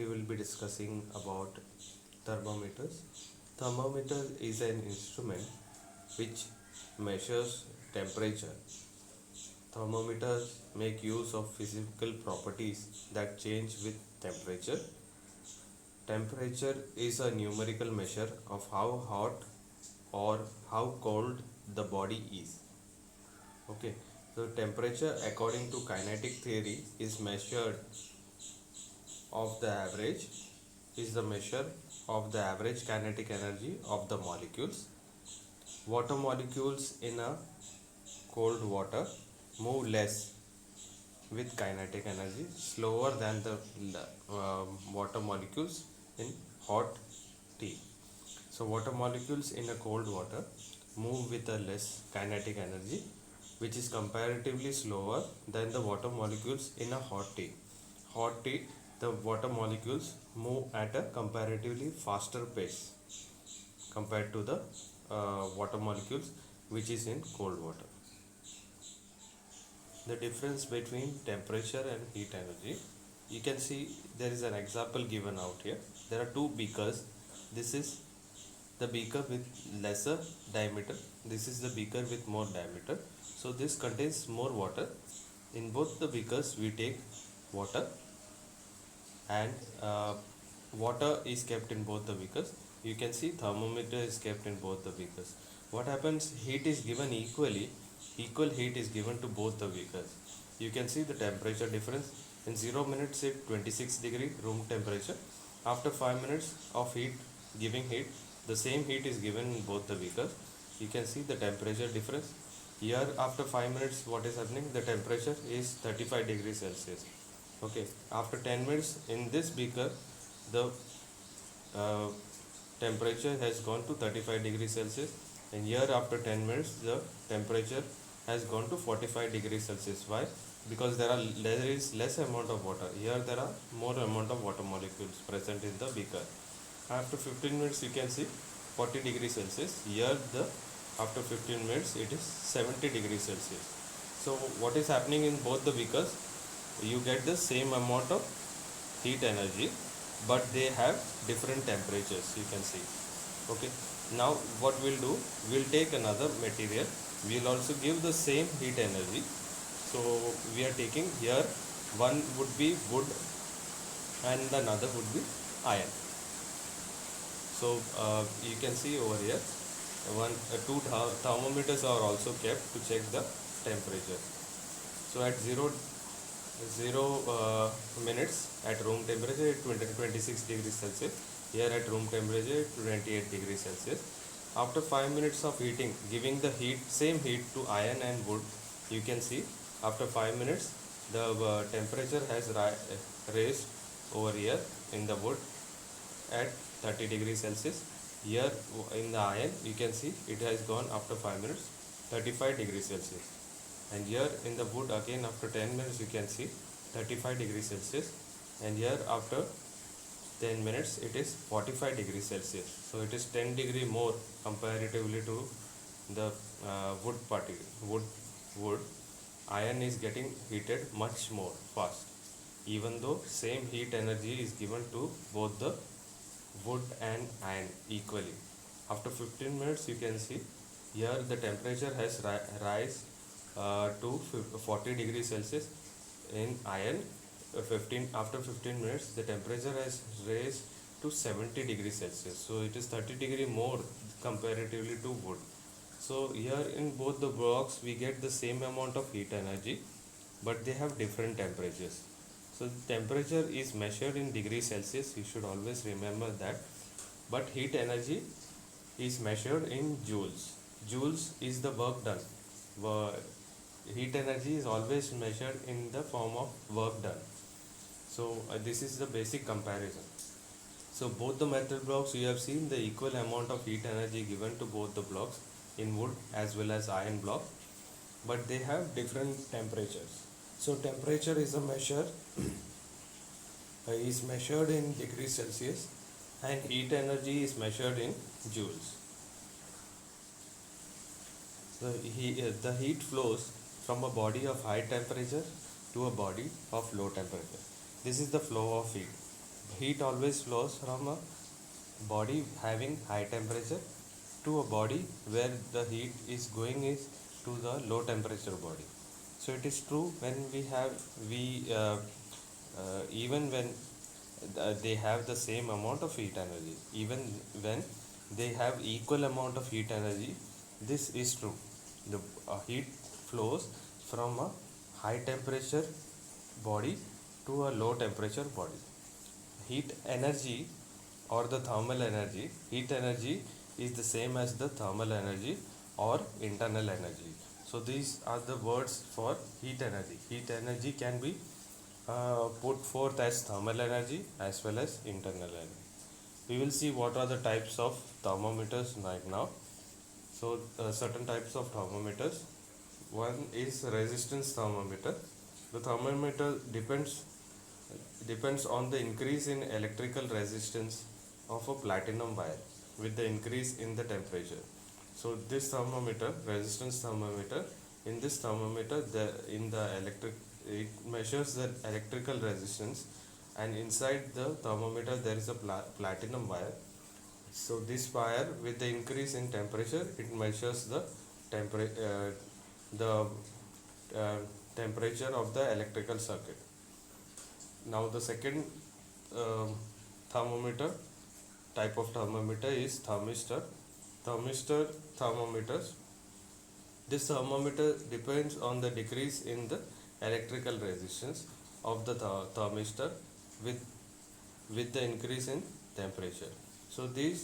we will be discussing about thermometers. Thermometer is an instrument which measures temperature. Thermometers make use of physical properties that change with temperature. Temperature is a numerical measure of how hot or how cold the body is. Okay, so temperature according to kinetic theory is measured of the average is the measure of the average kinetic energy of the molecules. Water molecules in a cold water move less with kinetic energy, slower than the water molecules in hot tea. So water molecules in a cold water move with a less kinetic energy, which is comparatively slower than the water molecules in a hot tea. Hot tea, the water molecules move at a comparatively faster pace compared to the water molecules which is in cold water. The difference between temperature and heat energy, you can see there is an example given out here. There are two beakers. This is the beaker with lesser diameter, this is the beaker with more diameter. So this contains more water. In both the beakers we take water, and water is kept in both the beakers. You can see thermometer is kept in both the beakers. What happens, heat is given equally, equal heat is given to both the beakers. You can see the temperature difference. In 0 minutes at 26 degree room temperature. After 5 minutes of heat, giving heat, the same heat is given in both the beakers. You can see the temperature difference. Here after 5 minutes what is happening, the temperature is 35 degrees Celsius. Okay, after 10 minutes in this beaker the uh, temperature has gone to 35 degrees Celsius, and here after 10 minutes the temperature has gone to 45 degrees Celsius. Why? Because there is less amount of water. Here there are more amount of water molecules present in the beaker. After 15 minutes you can see 40 degrees Celsius. Here the after 15 minutes it is 70 degrees Celsius. So what is happening in both the beakers, you get the same amount of heat energy, but they have different temperatures, you can see. Okay, now what we'll do, we'll take another material, we'll also give the same heat energy. So we are taking here, one would be wood and another would be iron. So you can see over here two thermometers are also kept to check the temperature. So at 0 minutes at room temperature at 26 degrees Celsius, here at room temperature 28 degrees Celsius. After 5 minutes of heating, giving the same heat to iron and wood, you can see after 5 minutes the temperature has raised over here in the wood at 30 degrees Celsius. Here in the iron you can see it has gone after 5 minutes 35 degrees Celsius, and here in the wood again after 10 minutes you can see 35 degrees Celsius, and here after 10 minutes it is 45 degrees Celsius. So it is 10 degree more comparatively to the wood. Iron is getting heated much more fast, even though same heat energy is given to both the wood and iron equally. After 15 minutes you can see here the temperature has rise to 40 degrees Celsius in iron. After 15 minutes the temperature has raised to 70 degrees Celsius. So it is 30 degree more comparatively to wood. So here in both the blocks we get the same amount of heat energy, but they have different temperatures. So temperature is measured in degrees Celsius, you should always remember that, but heat energy is measured in joules. Joules is the work done. Heat energy is always measured in the form of work done. So this is the basic comparison. So both the metal blocks, you have seen the equal amount of heat energy given to both the blocks in wood as well as iron block, but they have different temperatures. So temperature is a measure is measured in degrees Celsius, and heat energy is measured in joules. The heat flows from a body of high temperature to a body of low temperature. This is the flow of heat. Heat always flows from a body having high temperature to a body where the heat is going is to the low temperature body. So it is true when we even when they have the same amount of heat energy, even when they have equal amount of heat energy, this is true. The heat flows from a high temperature body to a low temperature body. Heat energy or the thermal energy, heat energy is the same as the thermal energy or internal energy. So these are the words for heat energy. Heat energy can be put forth as thermal energy as well as internal energy. We will see what are the types of thermometers right now. So certain types of thermometers. One is resistance thermometer. The thermometer depends on the increase in electrical resistance of a platinum wire with the increase in the temperature. So this thermometer, resistance thermometer, in this thermometer it measures the electrical resistance, and inside the thermometer there is a platinum wire. So this wire, with the increase in temperature, it measures the temperature the uh, temperature of the electrical circuit. Now the second um thermometer type of thermometer is thermistor. Thermistor thermometers. This thermometer depends on the decrease in the electrical resistance of the thermistor with the increase in temperature. So the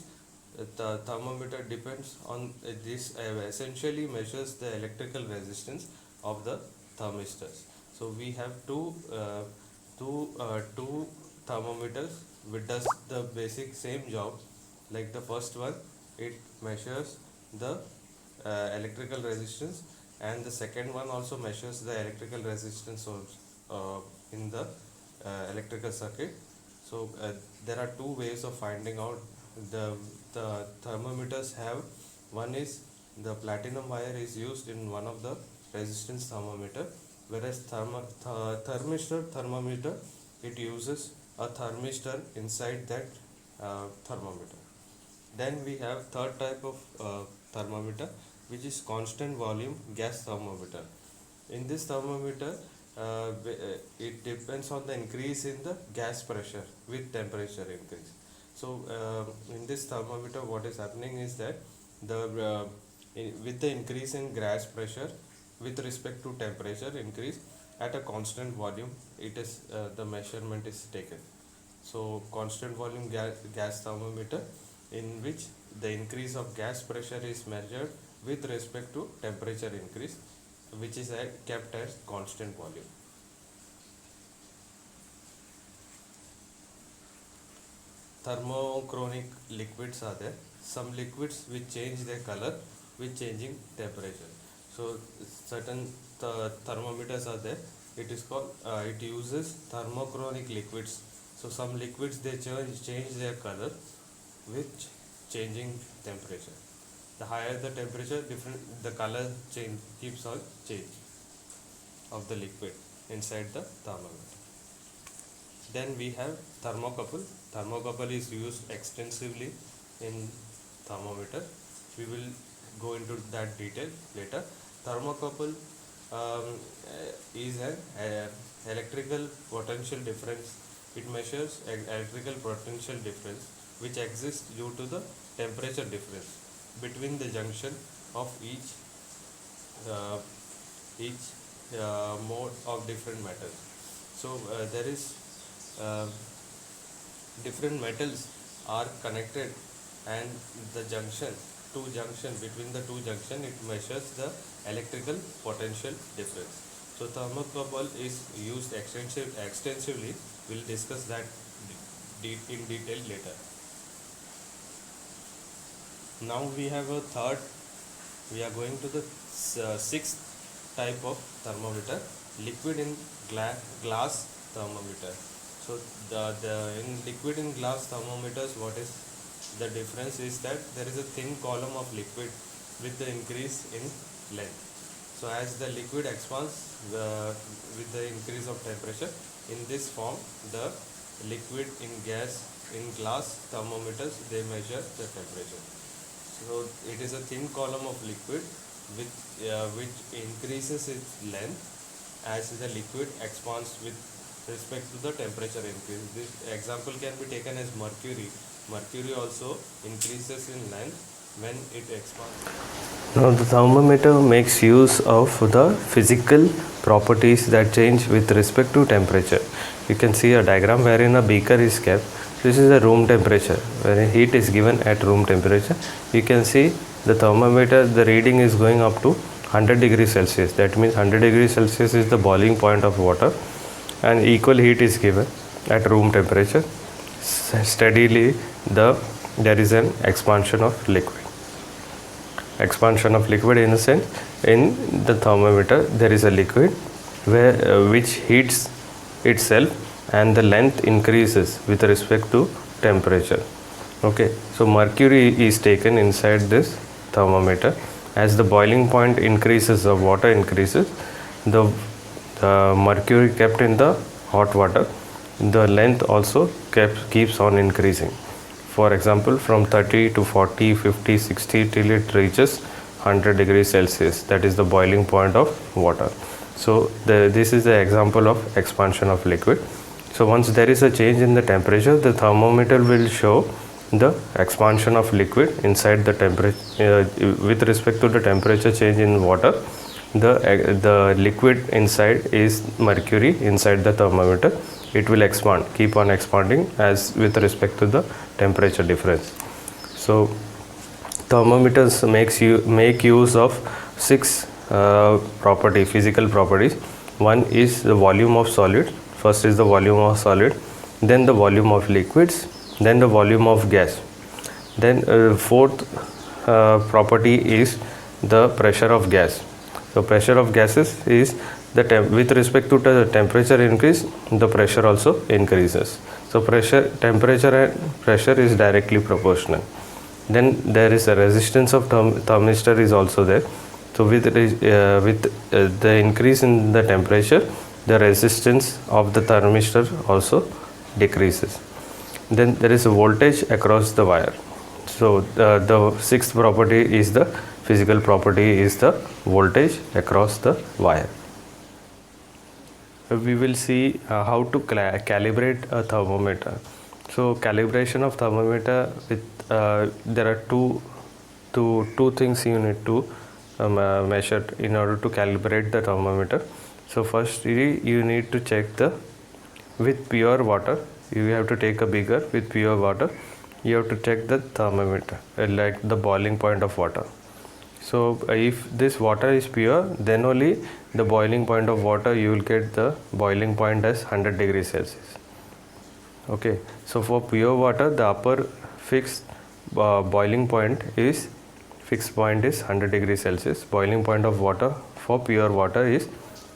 thermometer depends on this essentially measures the electrical resistance of the thermistors. So we have two thermometers which does the basic same job. Like the first one, it measures the electrical resistance, and the second one also measures the electrical resistance of, in the electrical circuit. So there are two ways of finding out. The thermometers have, one is the platinum wire is used in one of the resistance thermometer, whereas thermistor thermometer, it uses a thermistor inside that thermometer. Then we have third type of thermometer, which is constant volume gas thermometer. In this thermometer, it depends on the increase in the gas pressure with temperature increase. So in this thermometer, what is happening is that with the increase in gas pressure with respect to temperature increase at a constant volume, it is the measurement is taken. So constant volume gas thermometer, in which the increase of gas pressure is measured with respect to temperature increase, which is kept as constant volume. Thermochromic liquids are there. Some liquids which change their color with changing temperature. So certain thermometers are there. It is called it uses thermochromic liquids. So some liquids they change their color with changing temperature. The higher the temperature, different the color change keeps on change of the liquid inside the thermometer. Then we have thermocouple. Thermocouple is used extensively in thermometer. We will go into that detail later. Thermocouple is an electrical potential difference. It measures electrical potential difference which exists due to the temperature difference between the junction of uh, each mode of different metals. So there is uh, different metals are connected, and the junction between the two junction, it measures the electrical potential difference. So thermocouple is used extensively. We'll discuss that in detail later. Now we have a third. We are going to the sixth type of thermometer, liquid in glass thermometer. So in liquid in glass thermometers, what is the difference is that there is a thin column of liquid with the increase in length. So as the liquid expands with the increase of temperature, in this form the liquid, in gas, in glass thermometers, they measure the temperature. So it is a thin column of liquid which increases its length as the liquid expands with respect to the temperature increase. This example can be taken as mercury. Mercury also increases in length when it expands. Now the thermometer makes use of the physical properties that change with respect to temperature. You can see a diagram wherein a beaker is kept. This is the room temperature, wherein heat is given at room temperature. You can see the thermometer, the reading is going up to 100 degrees Celsius. That means 100 degrees Celsius is the boiling point of water, and equal heat is given at room temperature. Steadily there is an expansion of liquid. Expansion of liquid in the sense, in the thermometer there is a liquid which heats itself, and the length increases with respect to temperature. Okay, so mercury is taken inside this thermometer. As the boiling point increases, the water increases, the mercury kept in the hot water, the length also keeps on increasing. For example, from 30 to 40, 50, 60 till it reaches 100 degrees Celsius. That is the boiling point of water. So this is the example of expansion of liquid. So once there is a change in the temperature, the thermometer will show the expansion of liquid inside the temperature with respect to the temperature change in water. The liquid inside is mercury inside the thermometer. It will expand, keep on expanding as with respect to the temperature difference. So thermometers make use of 6 physical properties. One is the volume of solid. First is the volume of solid, then the volume of liquids, then the volume of gas. Then fourth property is the pressure of gas. So pressure of gases is with respect to the temperature increase, the pressure also increases. So temperature and pressure is directly proportional. Then there is a resistance of thermistor is also there. So with the increase in the temperature, the resistance of the thermistor also decreases. Then there is a voltage across the wire. So the sixth property is the physical property is the voltage across the wire. We will see how to calibrate a thermometer. So calibration of thermometer with there are two things you need to measure in order to calibrate the thermometer. So firstly, you need to check with pure water. You have to take a beaker with pure water. You have to check the thermometer, like the boiling point of water. So if this water is pure, then only the boiling point of water, you will get the boiling point as 100 degrees Celsius. Okay, so for pure water, the upper fixed boiling point is 100 degrees Celsius. Boiling point of water for pure water is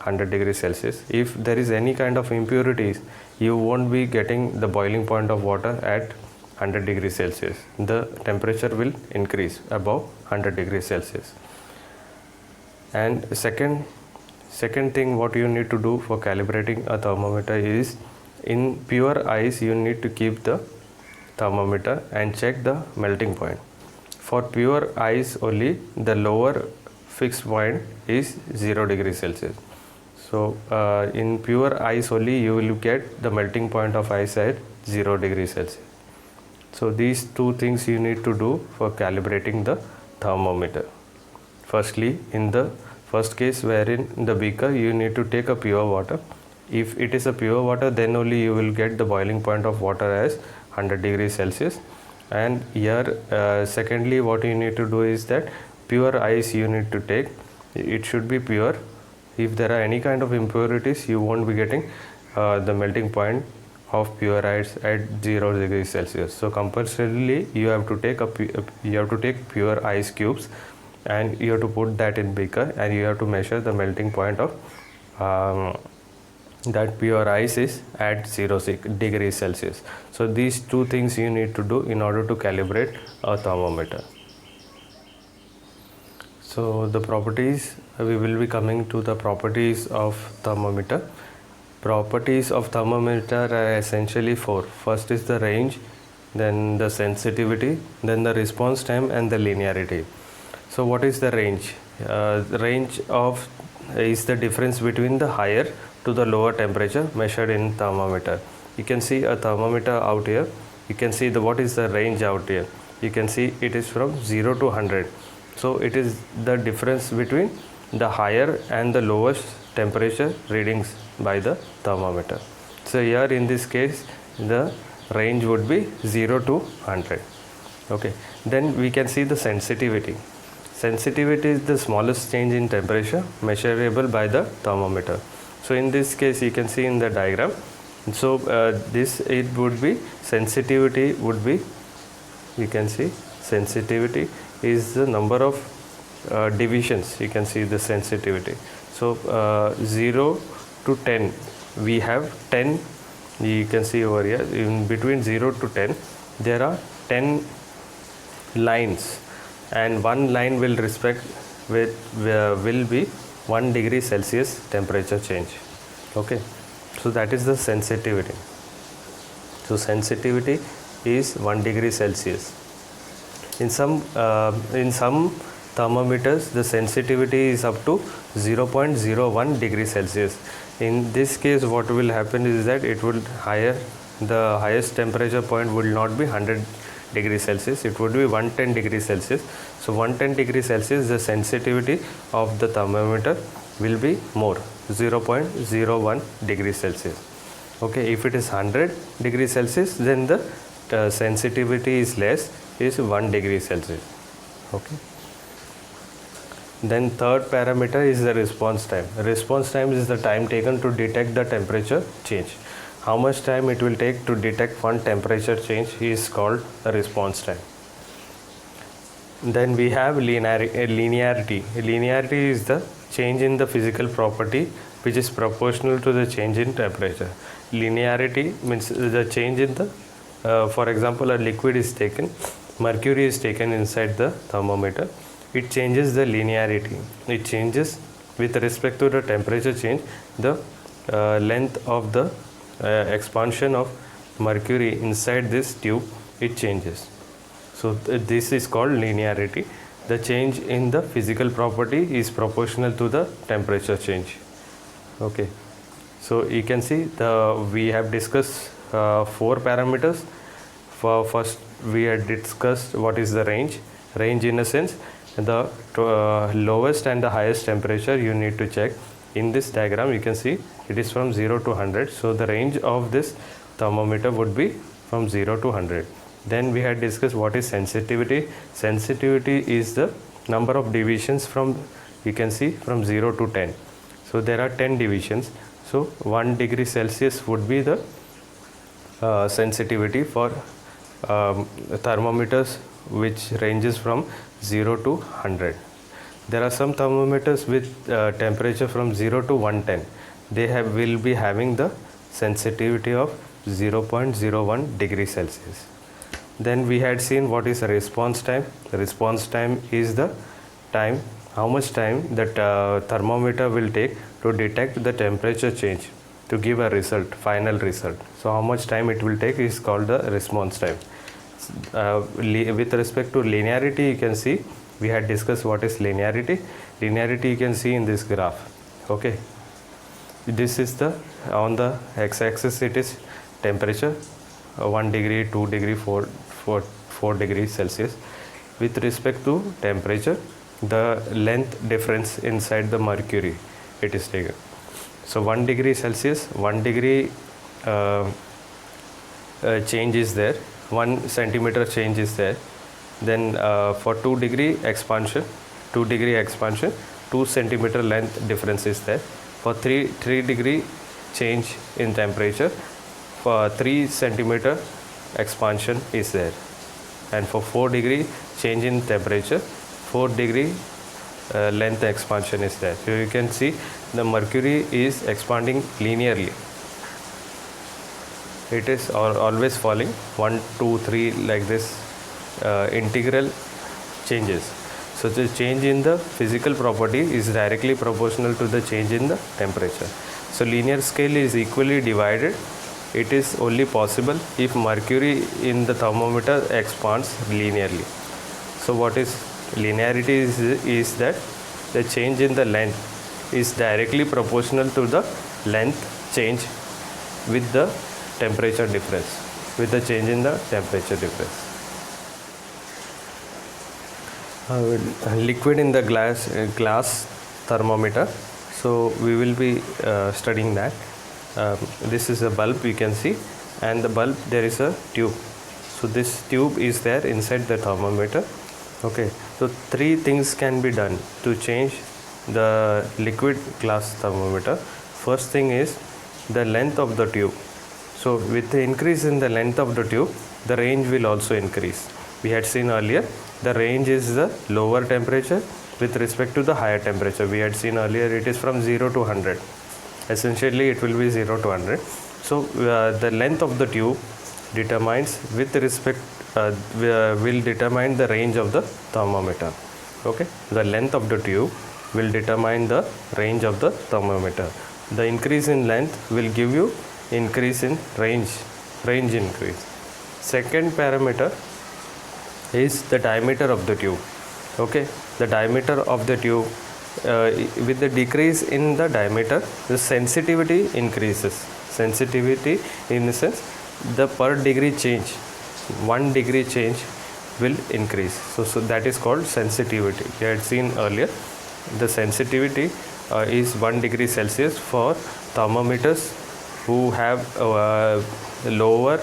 100 degrees Celsius. If there is any kind of impurities, you won't be getting the boiling point of water at 100 degrees Celsius. The temperature will increase above 100 degrees Celsius. And second thing what you need to do for calibrating a thermometer is, in pure ice you need to keep the thermometer and check the melting point. For pure ice only, the lower fixed point is 0 degrees Celsius. So in pure ice only you will get the melting point of ice at 0 degrees Celsius. So these two things you need to do for calibrating the thermometer. Firstly, in the first case wherein the beaker, you need to take a pure water. If it is a pure water, then only you will get the boiling point of water as 100 degrees Celsius. And here secondly, what you need to do is that pure ice you need to take. It should be pure. If there are any kind of impurities, you won't be getting the melting point of pure ice at 0 degrees Celsius. So compulsorily you have to take pure ice cubes, and you have to put that in beaker, and you have to measure the melting point of that pure ice is at 0 degrees Celsius. So these two things you need to do in order to calibrate a thermometer. So the properties, we will be coming to the properties of thermometer. Properties of thermometer are essentially four. First is the range, then the sensitivity, then the response time, and the linearity. So what is the range? The range of is the difference between the higher to the lower temperature measured in thermometer. You can see a thermometer out here. You can see what is the range out here. You can see it is from 0 to 100. So it is the difference between the higher and the lowest temperature readings by the thermometer. So here in this case the range would be 0 to 100. Okay, then we can see the sensitivity. Sensitivity is the smallest change in temperature measurable by the thermometer. So in this case you can see in the diagram, so this it would be sensitivity would be, you can see sensitivity is the number of divisions. You can see the sensitivity. So 0 to 10 we have 10. You can see over here in between 0 to 10 there are 10 lines, and one line will respect with will be 1 degree Celsius temperature change. Okay, so that is the sensitivity. So sensitivity is 1 degree Celsius. In some thermometers the sensitivity is up to 0.01 degree Celsius. In this case what will happen is that it will the highest temperature point will not be 100 degrees Celsius, it would be 110 degrees Celsius. So 110 degrees Celsius the sensitivity of the thermometer will be more, 0.01 degrees Celsius. Okay, if it is 100 degrees Celsius then the sensitivity is less, is 1 degree Celsius. Okay, then third parameter is the response time. Response time is the time taken to detect the temperature change. How much time it will take to detect one temperature change is called the response time. Then we have linearity. Linearity is the change in the physical property which is proportional to the change in temperature. Linearity means the change in the for example a liquid is taken, mercury is taken inside the thermometer, it changes the linearity. It changes with respect to the temperature change, the length of the expansion of mercury inside this tube, it changes. So this is called linearity. The change in the physical property is proportional to the temperature change. Okay, so you can see we have discussed 4 parameters. For first we had discussed what is the range. Range in a sense the lowest and the highest temperature you need to check. In this diagram you can see it is from 0 to 100. So the range of this thermometer would be from 0 to 100. Then we had discussed what is sensitivity. Sensitivity is the number of divisions from, you can see, from 0 to 10. So there are 10 divisions. So 1 degree Celsius would be the sensitivity for thermometers which ranges from 0 to 100. There are some thermometers with temperature from 0 to 110. They will be having the sensitivity of 0.01 degree Celsius. Then we had seen what is a response time. The response time is the time, how much time that thermometer will take to detect the temperature change to give a result, final result. So how much time it will take is called the response time. With respect to linearity, you can see we had discussed what is linearity. Linearity you can see in this graph. Okay, this is the, on the x-axis it is temperature, 1 degree, 2 degree, 4 degrees Celsius. With respect to temperature, the length difference inside the mercury it is taken. So 1 degree Celsius, 1 degree change is there, 1 centimeter change is there. Then for 2 degree expansion, 2 centimeter length difference is there. For 3 degree change in temperature, for 3 centimeter expansion is there. And for 4 degree change in temperature, 4 degree length expansion is there. So you can see the mercury is expanding linearly. It is always falling 1, 2, 3 like this, integral changes. So the change in the physical property is directly proportional to the change in the temperature. So linear scale is equally divided. It is only possible if mercury in the thermometer expands linearly. So what is linearity is that the change in the length is directly proportional to the length change with the temperature difference, with the change in the temperature difference. Liquid in the glass thermometer. So we will be studying that. This is a bulb, you can see, and the bulb there is a tube. So this tube is there inside the thermometer. Okay, so three things can be done to change the liquid glass thermometer. First thing is the length of the tube. So with the increase in the length of the tube, the range will also increase. We had seen earlier the range is the lower temperature with respect to the higher temperature. We had seen earlier it is from 0 to 100. Essentially it will be 0 to 100. So the length of the tube determines with respect will determine the range of the thermometer. Okay, the length of the tube will determine the range of the thermometer. The increase in length will give you increase in range increase. Second parameter is the diameter of the tube. Okay, the diameter of the tube, with the decrease in the diameter, the sensitivity increases. Sensitivity in the sense the per degree change, 1 degree change will increase. So that is called sensitivity. We had seen earlier the sensitivity is 1 degree Celsius for thermometers who have lower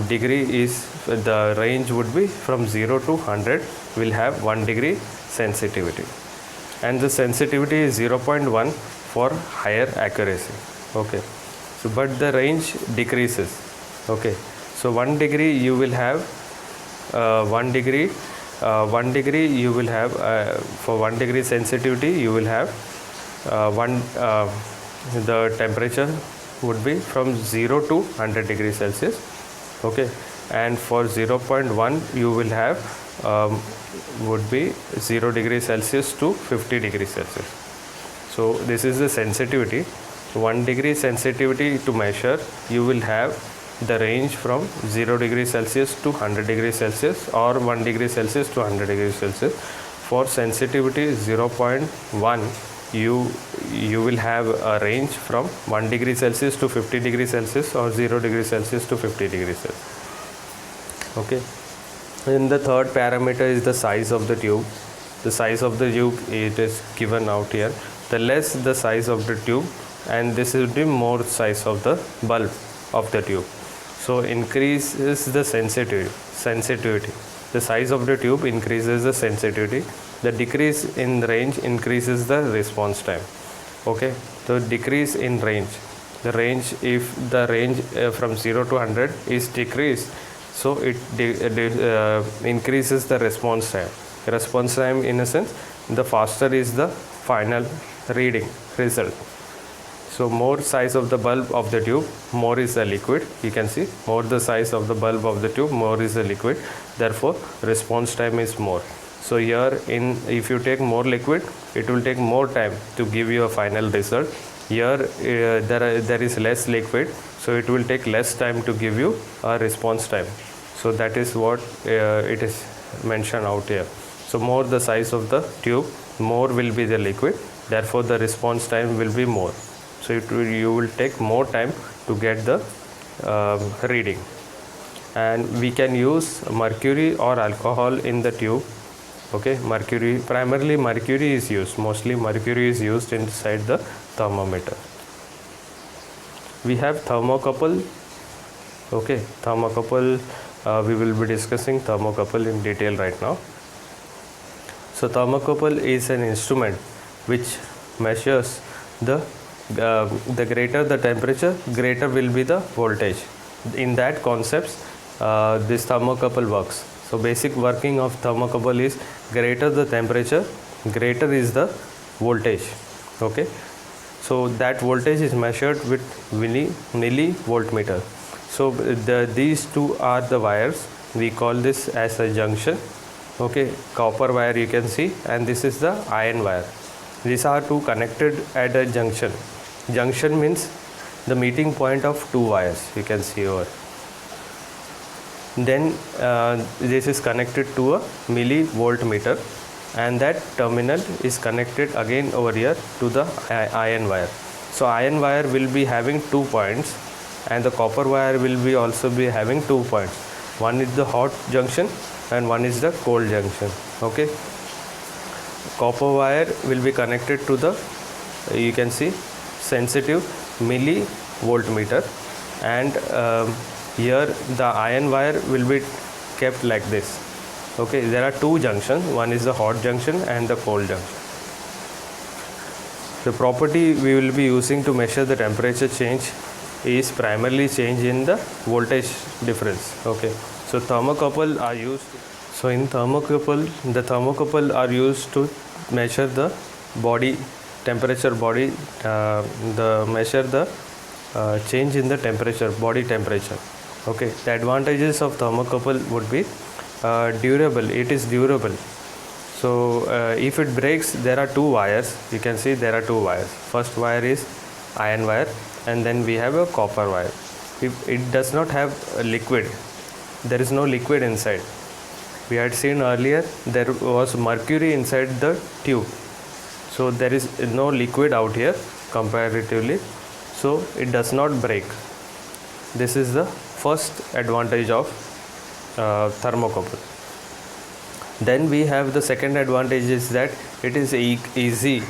degree is the range would be from 0 to 100 will have 1 degree sensitivity, and the sensitivity is 0.1 for higher accuracy. Okay, so but the range decreases. Okay, so 1 degree you will have 1 degree you will have for 1 degree sensitivity you will have the temperature would be from 0 to 100 degrees Celsius. Okay, and for 0.1 you will have would be 0 degrees Celsius to 50 degrees Celsius. So this is the sensitivity. 1 degree sensitivity to measure, you will have the range from 0 degrees Celsius to 100 degrees Celsius or 1 degree Celsius to 100 degrees Celsius. For sensitivity 0.1 you will have a range from 1 degree Celsius to 50 degrees Celsius or 0 degrees Celsius to 50 degrees Celsius. Okay, and the third parameter is the size of the tube. The size of the tube, it is given out here. The less the size of the tube, and this will be more size of the bulb of the tube. So increases the sensitivity. The size of the tube increases the sensitivity. The decrease in range increases the response time. Okay, so decrease in range. The range, if the range from 0 to 100 is decreased, so it increases the response time. Response time, in a sense, the faster is the final reading result. So more size of the bulb of the tube, more is the liquid. You can see more the size of the bulb of the tube, more is the liquid. Therefore, response time is more. So here, if you take more liquid, it will take more time to give you a final result. Here there is less liquid, so it will take less time to give you a response time. So that is what it is mentioned out here. So more the size of the tube, more will be the liquid. Therefore, the response time will be more. So you will take more time to get the reading. And we can use mercury or alcohol in the tube. Okay, primarily mercury is used. Mostly mercury is used inside the thermometer. We have thermocouple. Okay, thermocouple, we will be discussing thermocouple in detail right now. So thermocouple is an instrument which measures the greater the temperature, greater will be the voltage. In that concepts, this thermocouple works. So basic working of thermocouple is greater the temperature, greater is the voltage. Okay, so that voltage is measured with millivoltmeter. So these two are the wires. We call this as a junction. Okay, copper wire you can see, and this is the iron wire. These are two connected at a junction. junction means the meeting point of two wires, you can see over. Then this is connected to a millivoltmeter, and that terminal is connected again over here to the iron wire. So iron wire will be having 2 points, and the copper wire will be also be having 2 points. One is the hot junction and one is the cold junction. Okay, copper wire will be connected to the, you can see, sensitive millivoltmeter, and here the iron wire will be kept like this. Okay, there are two junctions, one is the hot junction and the cold junction. The property we will be using to measure the temperature change is primarily change in the voltage difference. Okay, so thermocouple are used. So in thermocouple, the thermocouple are used to measure the body temperature, measure the change in the temperature, body temperature. Okay, the advantages of thermocouple would be durable. It is durable. So if it breaks, there are two wires. You can see there are two wires. First wire is iron wire, and then we have a copper wire. If it does not have a liquid, there is no liquid inside. We had seen earlier there was mercury inside the tube, so there is no liquid out here comparatively, so it does not break. This is the first advantage of thermocouple. Then we have the second advantage is that it is easy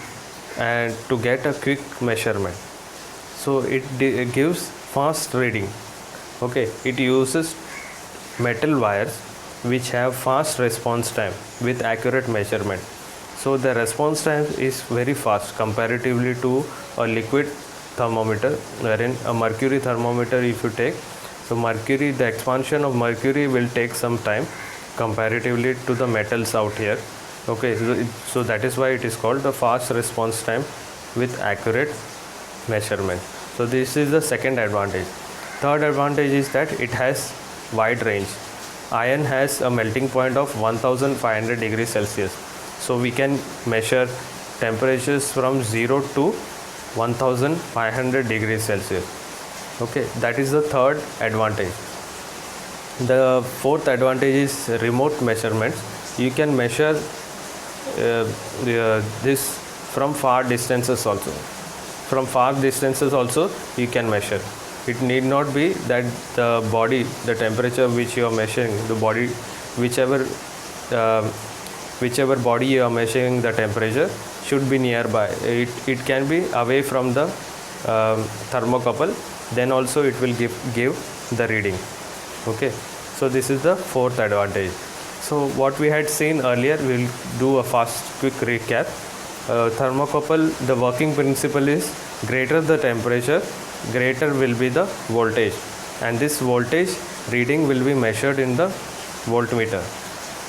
and to get a quick measurement. So it gives fast reading. Okay, it uses metal wires which have fast response time with accurate measurement. So the response time is very fast comparatively to a liquid thermometer, wherein a mercury thermometer if you take, so mercury, the expansion of mercury will take some time comparatively to the metals out here. Okay, so that is why it is called the fast response time with accurate measurement. So this is the second advantage. Third advantage is that it has wide range. Iron has a melting point of 1500 degrees Celsius. So we can measure temperatures from 0 to 1500 degrees Celsius. Okay, that is the third advantage. The fourth advantage is remote measurements. You can measure this from far distances also. From far distances also you can measure. It need not be that the body, the temperature which you are measuring, the body, whichever body you are measuring the temperature should be nearby. It can be away from the thermocouple, then also it will give the reading. Okay, so this is the fourth advantage. So what we had seen earlier, we will do a quick recap. Thermocouple, the working principle is greater the temperature, greater will be the voltage, and this voltage reading will be measured in the voltmeter.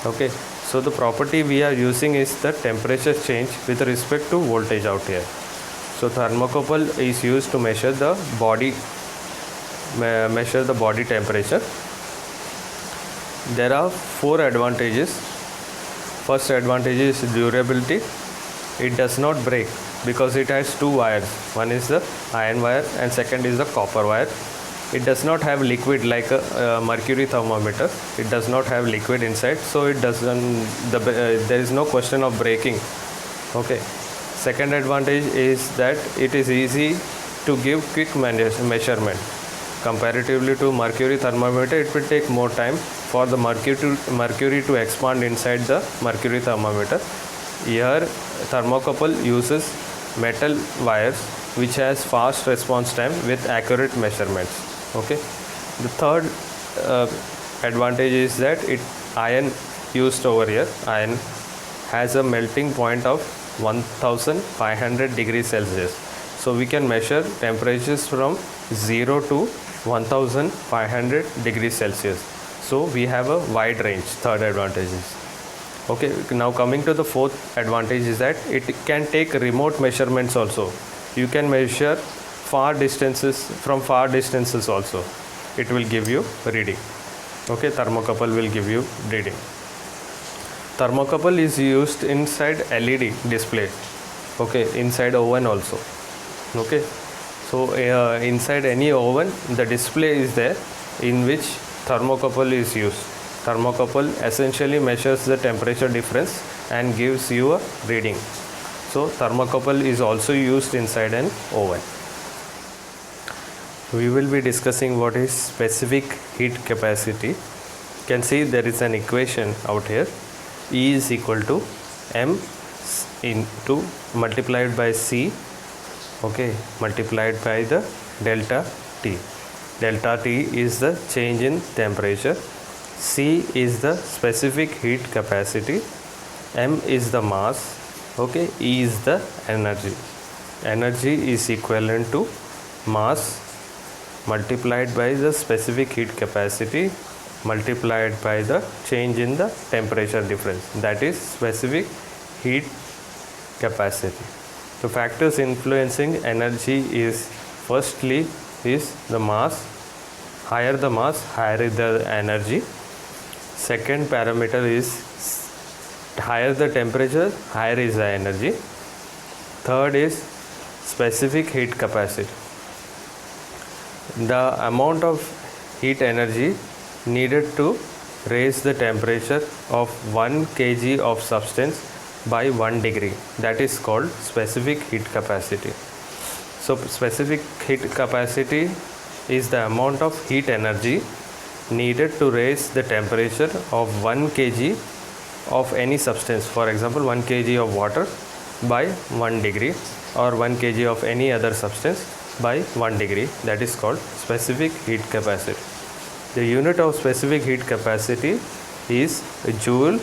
Okay, so the property we are using is the temperature change with respect to voltage out here. So thermocouple is used to measure the body temperature. There are four advantages. First advantage is durability. It does not break because it has two wires. One is the iron wire and second is the copper wire. It does not have liquid like a mercury thermometer. It does not have liquid inside, so it doesn't. There is no question of breaking. Okay. Second advantage is that it is easy to give quick measurement. Comparatively to mercury thermometer, it will take more time for the mercury to expand inside the mercury thermometer. Here thermocouple uses metal wires which has fast response time with accurate measurements. Okay. The third advantage is that iron used over here, iron has a melting point of 1500 degrees Celsius. So we can measure temperatures from 0 to 1500 degrees Celsius. So we have a wide range. Third advantage is. Okay, now coming to the fourth advantage is that it can take remote measurements also. You can measure from far distances also. It will give you reading. Okay, thermocouple will give you reading. Thermocouple is used inside LED display. Okay, inside oven also. Okay, So inside any oven, the display is there in which thermocouple is used. Thermocouple essentially measures the temperature difference and gives you a reading. So thermocouple is also used inside an oven. We will be discussing what is specific heat capacity. You can see there is an equation out here. E is equal to M into multiplied by C, okay, multiplied by the delta T. Delta T is the change in temperature. C is the specific heat capacity. M is the mass, okay. E is the energy. Energy is equivalent to mass multiplied by the specific heat capacity multiplied by the change in the temperature difference, that is specific heat capacity. The factors influencing energy is firstly is the mass. Higher the mass, higher the energy. Second parameter is higher the temperature, higher is the energy. Third is specific heat capacity. The amount of heat energy needed to raise the temperature of 1 kg of substance by 1 degree, that is called specific heat capacity. So specific heat capacity is the amount of heat energy needed to raise the temperature of 1 kg of any substance, for example 1 kg of water by 1 degree or 1 kg of any other substance by 1 degree, that is called specific heat capacity. The unit of specific heat capacity is joule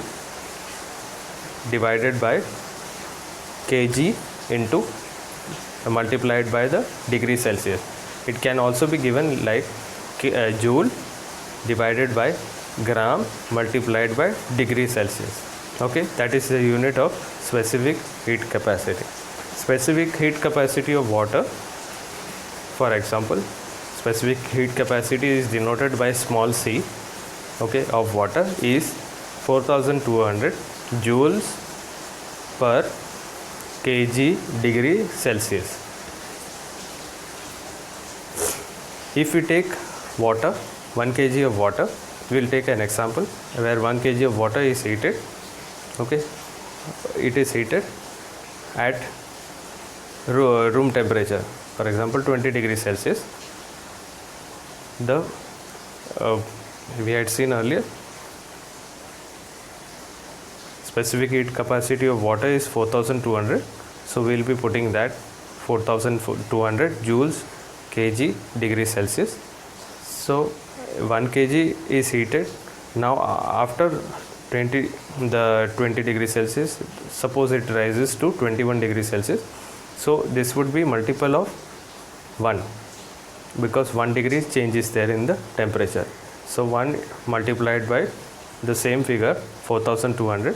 divided by kg into multiplied by the degree Celsius. It can also be given like joule divided by gram multiplied by degree Celsius. Okay, that is the unit of specific heat capacity. Specific heat capacity of water, for example, specific heat capacity is denoted by small c, okay, of water is 4200 joules per kg degree Celsius. If we take water, 1 kg of water, we will take an example where 1 kg of water is heated, okay, it is heated at room temperature, for example 20 degrees Celsius. The we had seen earlier specific heat capacity of water is 4200, so we will be putting that 4200 joules kg degree Celsius. So 1 kg is heated. Now after 20 degrees Celsius, suppose it rises to 21 degrees Celsius, so this would be multiple of 1 because 1 degree change is there in the temperature. So 1 multiplied by the same figure 4200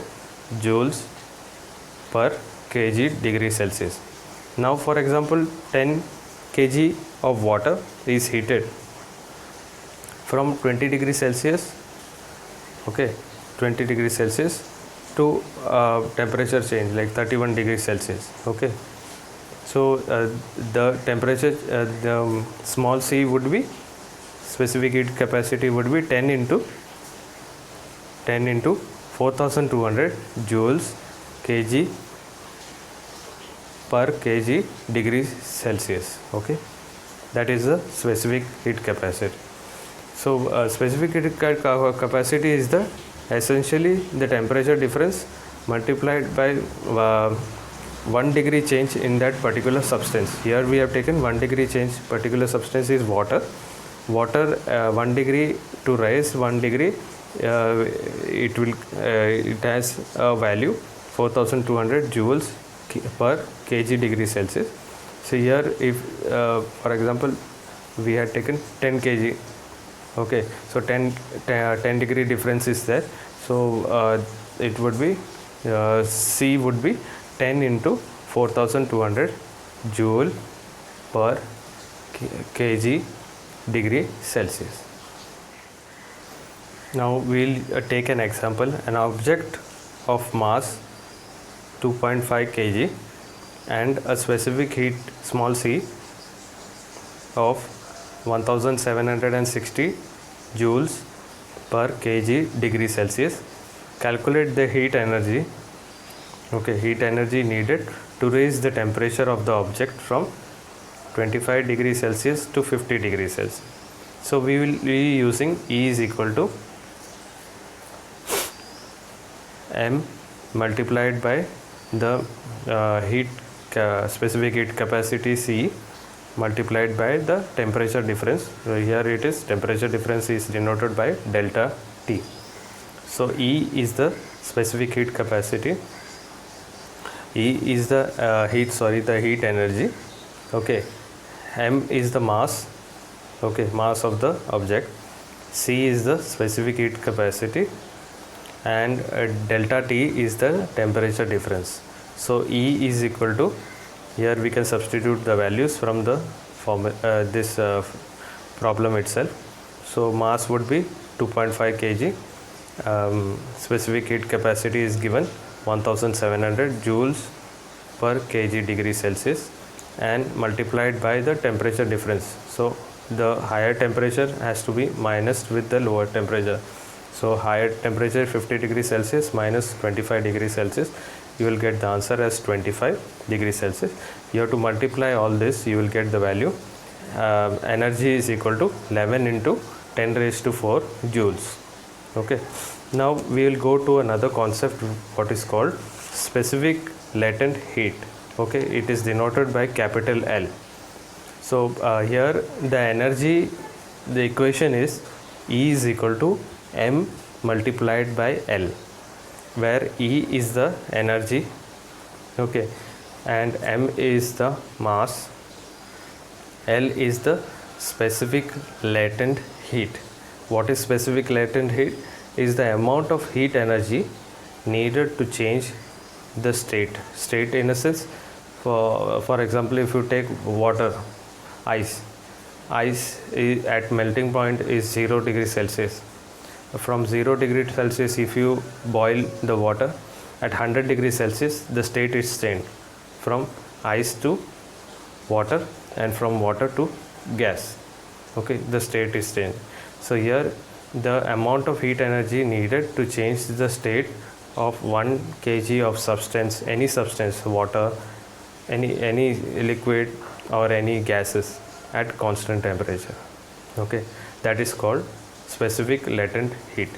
joules per kg degree Celsius. Now for example 10 kg of water is heated from 20 degrees Celsius, okay, 20 degrees Celsius to temperature change like 31 degrees Celsius, okay. So the temperature, the small c would be, specific heat capacity would be 10 into 4200 joules kg per kg degree Celsius, okay. That is the specific heat capacity. So specific heat capacity is the essentially the temperature difference multiplied by 1 degree change in that particular substance. Here we have taken 1 degree change, particular substance is water. 1 degree to rise 1 degree, it has a value 4200 joules per kg degree Celsius. So here if for example we had taken 10 kg, okay, so 10 degree difference is there, so it would be C would be 10 into 4200 joule per kg degree Celsius. Now we will take an example. An object of mass 2.5 kg and a specific heat small c of 1760 joules per kg degree Celsius. Calculate the heat energy, heat energy needed to raise the temperature of the object from 25 degrees Celsius to 50 degrees Celsius. So we will be using E is equal to M multiplied by the specific heat capacity C multiplied by the temperature difference. So here it is, temperature difference is denoted by delta T. So E is the specific heat capacity, E is the heat energy, M is the mass, mass of the object, C is the specific heat capacity, and delta T is the temperature difference. So E is equal to, here we can substitute the values from the problem itself. So mass would be 2.5 kg, specific heat capacity is given 1700 joules per kg degree Celsius, and multiplied by the temperature difference. So the higher temperature has to be minus with the lower temperature. So higher temperature 50 degrees Celsius minus 25 degrees Celsius, you will get the answer as 25 degrees Celsius. You have to multiply all this, you will get the value. Energy is equal to 11 into 10 raised to 4 joules. Now we will go to another concept, what is called specific latent heat. It is denoted by capital L. So here the energy, the equation is E is equal to M multiplied by L, where E is the energy, and M is the mass, L is the specific latent heat. What is specific latent heat? Is the amount of heat energy needed to change the state in a sense. For example, if you take water, ice is at melting point is 0 degrees Celsius. From 0 degrees Celsius, if you boil the water at 100 degrees Celsius, the state is changed from ice to water and from water to gas. The state is changed. So here the amount of heat energy needed to change the state of 1 kg of substance, any substance, water, any liquid or any gases at constant temperature. That is called specific latent heat.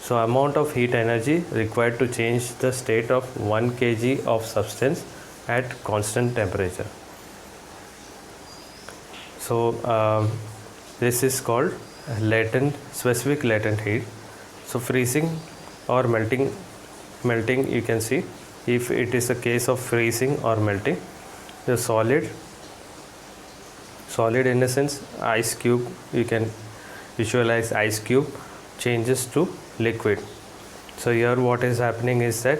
So amount of heat energy required to change the state of 1 kg of substance at constant temperature. So this is called specific latent heat. So freezing or melting, you can see, if it is a case of freezing or melting, the solid in a sense, ice cube, you can visualize ice cube changes to liquid. So here what is happening is that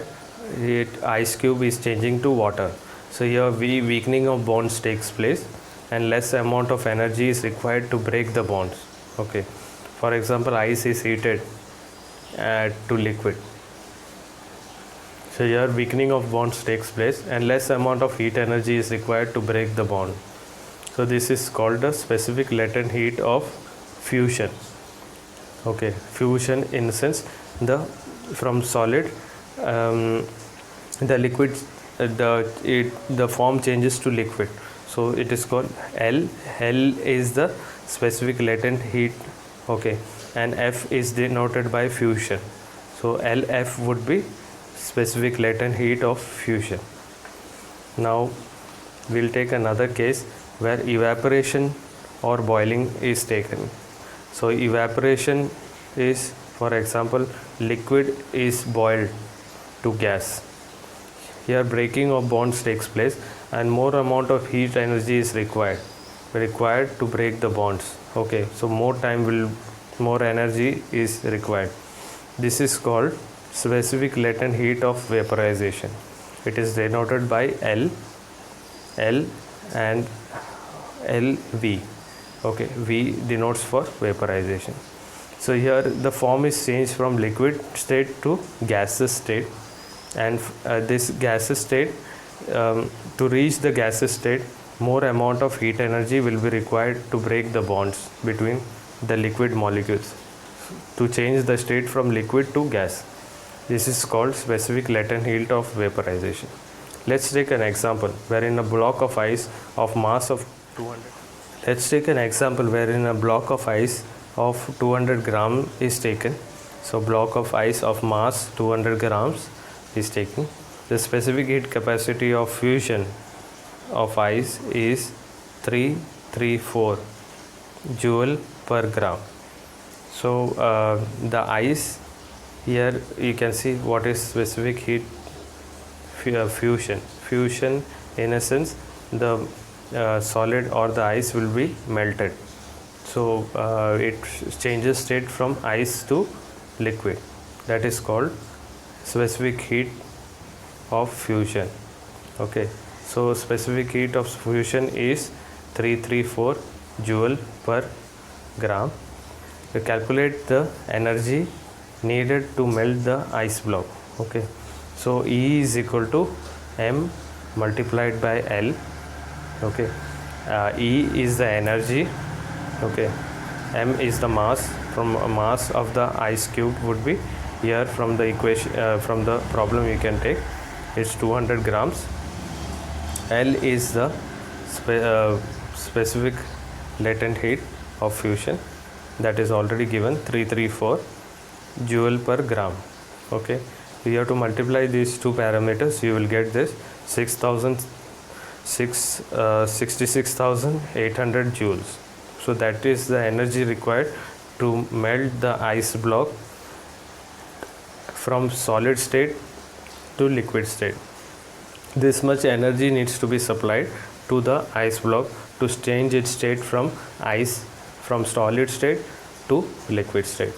ice cube is changing to water. So here weakening of bonds takes place and less amount of energy is required to break the bonds. For example, ice is heated to liquid. So here weakening of bonds takes place and less amount of heat energy is required to break the bond. So this is called the specific latent heat of fusion. Fusion in the sense, from solid, the liquid, the form changes to liquid. So it is called L. L is the specific latent heat, and F is denoted by fusion. So LF would be specific latent heat of fusion. Now we'll take another case where evaporation or boiling is taken. So evaporation is, for example, liquid is boiled to gas. Here breaking of bonds takes place and more amount of heat energy is required to break the bonds. So more energy is required. This is called specific latent heat of vaporization. It is denoted by L and LV. V denotes for vaporization. So here the form is changed from liquid state to gaseous state, and this gaseous state to reach the gaseous state, more amount of heat energy will be required to break the bonds between the liquid molecules to change the state from liquid to gas. This is called specific latent heat of vaporization. Let's take an example wherein a block of ice of mass of 200. Let's take an example wherein a block of ice of 200 gram is taken. So block of ice of mass 200 grams is taken. The specific heat capacity of fusion of ice is 334 joule per gram. So the ice, here you can see what is specific heat fusion. Fusion, in a sense, the solid or the ice will be melted. So it changes state from ice to liquid. That is called specific heat of fusion. Okay, so specific heat of fusion is 334 joule per gram. We calculate the energy needed to melt the ice block. Okay, so E is equal to M multiplied by L. Okay, E is the energy. Okay, M is the mass. From mass of the ice cube would be here from the equation, from the problem you can take, it's 200 grams. L is the specific latent heat of fusion, that is already given, 334 joule per gram. Okay, you have to multiply these two parameters, you will get this 66,800 joules. So that is the energy required to melt the ice block from solid state to liquid state. This much energy needs to be supplied to the ice block to change its state from ice, from solid state to liquid state.